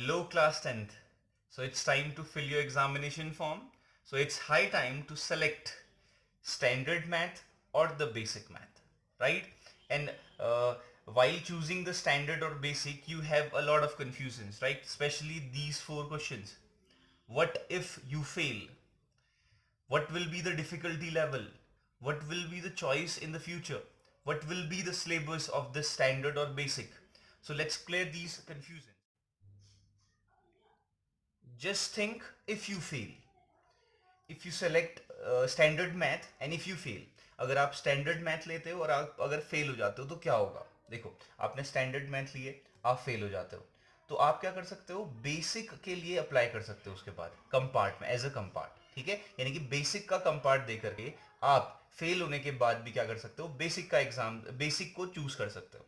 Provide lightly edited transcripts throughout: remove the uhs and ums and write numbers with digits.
Hello class 10th. So it's time to fill your examination form. So it's high time to select standard math or the basic math, right? And while choosing the standard or basic, you have a lot of confusions, right? Especially these four questions. What if you fail? What will be the difficulty level? What will be the choice in the future? What will be the syllabus of this standard or basic? So let's clear these confusions. Just think, if you fail, if you select standard math and if you fail, अगर आप standard math लेते हो और आप अगर fail हो जाते हो तो क्या होगा? देखो, आपने स्टैंडर्ड मैथ लिए, आप फेल हो जाते हो, तो आप क्या कर सकते हो? बेसिक के लिए अप्लाई कर सकते हो उसके बाद कंपार्ट में, एज अ कंपार्ट, ठीक है? यानी कि बेसिक का कंपार्ट दे करके आप फेल होने के बाद भी क्या कर सकते हो? बेसिक का एग्जाम, बेसिक को चूज कर सकते हो।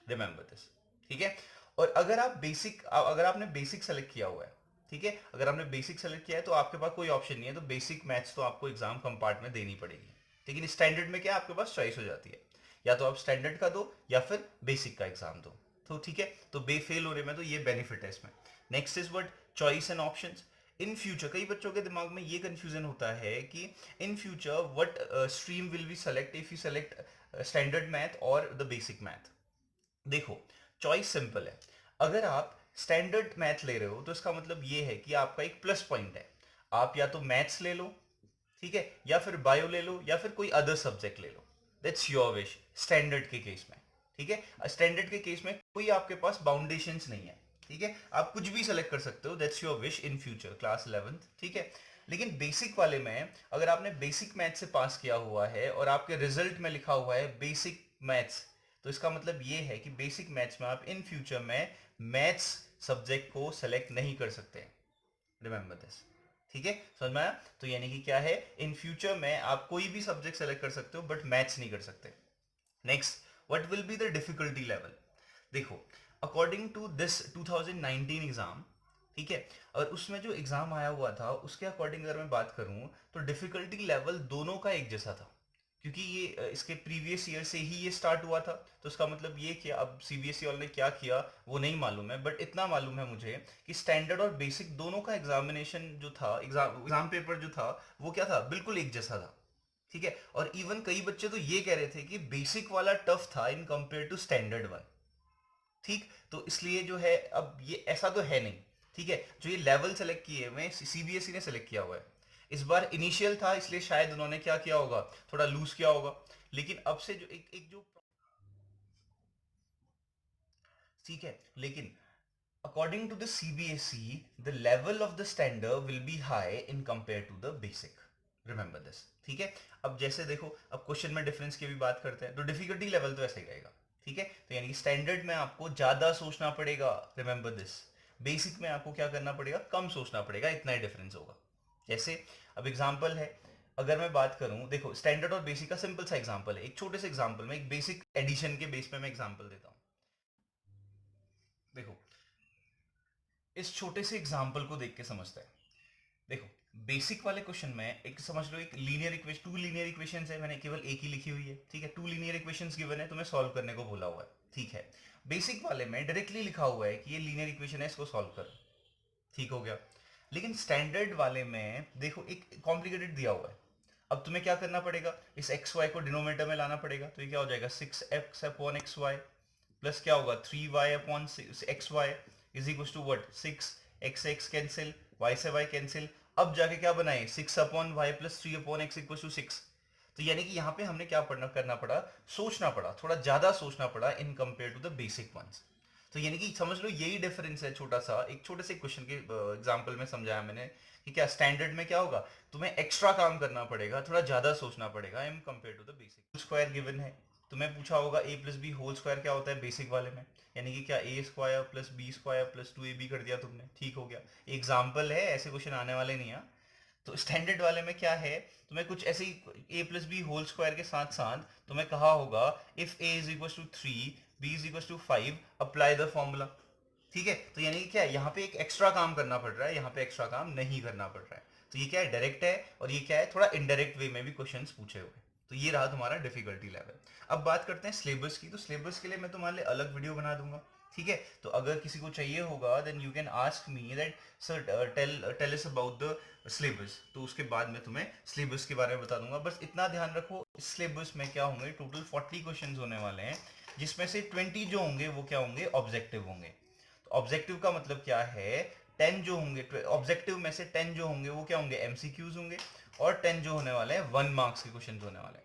रिमेंबर दिस, ठीक है? और अगर आपने बेसिक सेलेक्ट किया हुआ है, ठीक है, अगर आपने बेसिक सेलेक्ट किया है तो आपके पास कोई ऑप्शन नहीं है, तो बेसिक मैथ्स तो आपको एग्जाम कंपार्ट में देनी पड़ेगी। लेकिन स्टैंडर्ड में क्या आपके पास चॉइस हो जाती है, या तो आप स्टैंडर्ड का दो या फिर बेसिक का एग्जाम दो, तो ठीक है, तो फेल होने में तो ये बेनिफिट है इसमें। Next is what? Choice and options. In future कई बच्चों के दिमाग में ये कंफ्यूजन होता है कि in future what stream will be select if you select standard math और द बेसिक मैथ। देखो, चॉइस सिंपल है। अगर आप स्टैंडर्ड मैथ ले रहे हो तो इसका मतलब ये है कि आपका एक प्लस पॉइंट है। आप या तो मैथ्स ले लो, ठीक है, या फिर बायो ले लो, या फिर कोई अदर सब्जेक्ट ले लो। दैट्स योर विश स्टैंडर्ड के केस में, ठीक है? स्टैंडर्ड के केस में कोई आपके पास बाउंडेशंस नहीं है, ठीक है, आप कुछ भी सेलेक्ट कर सकते हो। That's your wish in future class 11th, ठीक है? लेकिन बेसिक वाले में, अगर आपने बेसिक मैथ से पास किया हुआ है और आपके रिजल्ट में लिखा हुआ है बेसिक मैथ्स, तो इसका मतलब ये है कि बेसिक मैथ्स में आप इन फ्यूचर में मैथ्स सब्जेक्ट को सेलेक्ट नहीं कर सकते। रिमेंबर दिस, ठीक है? समझ में आया? तो यानी कि क्या है, इन फ्यूचर में आप कोई भी सब्जेक्ट सेलेक्ट कर सकते हो बट मैथ्स नहीं कर सकते। Next, what will be the difficulty level? देखो, अकॉर्डिंग टू दिस 2019 एग्जाम, ठीक है, और उसमें जो एग्जाम आया हुआ था उसके अकॉर्डिंग अगर मैं बात करूं तो डिफिकल्टी लेवल दोनों का एक जैसा था, क्योंकि ये इसके प्रीवियस ईयर से ही ये स्टार्ट हुआ था। तो इसका मतलब ये कि अब सीबीएसई वालों ने क्या किया वो नहीं मालूम है, बट इतना मालूम है मुझे कि स्टैंडर्ड और बेसिक दोनों का एग्जामिनेशन जो था, एग्जाम पेपर जो था, वो क्या था? बिल्कुल एक जैसा था, ठीक है? और इवन कई बच्चे तो ये कह रहे थे कि बेसिक वाला टफ था इन कंपेयर टू स्टैंडर्ड वन, ठीक? तो इसलिए जो है, अब ये ऐसा तो है नहीं, ठीक है? जो ये लेवल सेलेक्ट किए हुए सीबीएसई ने सेलेक्ट किया हुआ है, इस बार इनिशियल था इसलिए शायद उन्होंने क्या किया होगा, थोड़ा लूज किया होगा। लेकिन अब से जो एक एक जो, ठीक है, लेकिन according to the CBSE the level of the standard will be high in compare to the basic. Remember this, ठीक है? अब जैसे देखो, अब क्वेश्चन में डिफरेंस की भी बात करते हैं तो डिफिकल्टी लेवल तो ऐसे ही रहेगा, ठीक है? तो यानी कि स्टैंडर्ड में आपको ज्यादा सोचना पड़ेगा, रिमेंबर दिस। बेसिक में आपको क्या करना पड़ेगा? कम सोचना पड़ेगा, इतना ही डिफरेंस होगा। जैसे अब एग्जांपल है, अगर मैं बात करूं, देखो स्टैंडर्ड और बेसिक का सिंपल सा एग्जांपल है, एक छोटे से एग्जांपल में, एक बेसिक एडिशन के बेस पे मैं एग्जांपल देता हूं। देखो, इस छोटे से एग्जांपल को देख के समझते हैं। देखो, बेसिक वाले क्वेश्चन में एक समझ लो, एक linear equation, two linear equations है, मैंने केवल एक ही लिखी हुई है, ठीक है? टू लीनियर इक्वेशंस गिवन है, तुम्हें सॉल्व करने को बोला हुआ है, ठीक है? बेसिक वाले में डायरेक्टली लिखा हुआ है कि ये लीनियर इक्वेशन है, इसको सॉल्व करो, ठीक हो गया। लेकिन स्टैंडर्ड वाले में देखो, एक कॉम्प्लिकेटेड दिया हुआ है। अब तुम्हें क्या करना पड़ेगा? इस एक्स वाई को डिनोमिनेटर में लाना पड़ेगा, तो ये क्या हो जाएगा? 6x upon x Y plus क्या होगा? 3y upon x y is equal to what? 6 x cancel, y से y कैंसिल, अब जाके क्या बनाए? 6 upon y plus 3 upon x equal to 6। तो यानी कि यहाँ पे हमने क्या पढ़ना करना पड़ा? सोचना पड़ा, थोड़ा ज्यादा सोचना पड़ा in compare to the basic ones. तो यानी कि समझ लो यही डिफरेंस है, छोटा सा, एक छोटे से क्वेश्चन के एग्जांपल में समझाया मैंने कि क्या स्टैंडर्ड में क्या होगा, तुम्हें एक्स्ट्रा काम करना पड़ेगा, थोड़ा ज्यादा सोचना पड़ेगा in compare to the basic. Square given है, तुम्हें पूछा होगा A plus B whole square क्या होता है बेसिक वाले में, यानी कि क्या A square plus B square plus 2ab कर दिया तुमने, ठीक हो गया। एग्जाम्पल है, ऐसे क्वेश्चन आने वाले नहीं है। तो स्टैंडर्ड वाले में क्या है, तुम्हें कुछ ऐसे ही A plus B whole square के साथ साथ तुम्हें कहा होगा if A is equal to 3 B is equal to 5 apply the formula, ठीक है? तो यानी कि क्या है, यहाँ पे एक एक्स्ट्रा काम करना पड़ रहा है, यहाँ पे एक्स्ट्रा काम नहीं करना पड़ रहा है। तो ये क्या है? डायरेक्ट है, और ये क्या है? थोड़ा इनडायरेक्ट वे में भी क्वेश्चंस पूछे हुए। तो ये रहा तुम्हारा डिफिकल्टी लेवल। अब बात करते हैं सिलेबस की, तो सिलेबस के लिए मैं तुम्हारे लिए अलग वीडियो बना दूंगा, ठीक है, तो अगर किसी को चाहिए होगा then you can ask me that sir tell us about the syllabus, तो उसके बाद मैं तुम्हें सिलेबस के बारे में बता दूंगा। बस इतना ध्यान रखो, इस सिलेबस में क्या होंगे, टोटल 40 क्वेश्चंस होने वाले हैं, जिसमें से 20 जो होंगे वो क्या होंगे, ऑब्जेक्टिव होंगे। तो ऑब्जेक्टिव का मतलब क्या है, 10 जो होंगे ऑब्जेक्टिव में से 10 जो होंगे वो क्या होंगे, एमसीक्यूज होंगे, और 10 जो होने वाले हैं 1 मार्क्स के क्वेश्चन होने वाले हैं।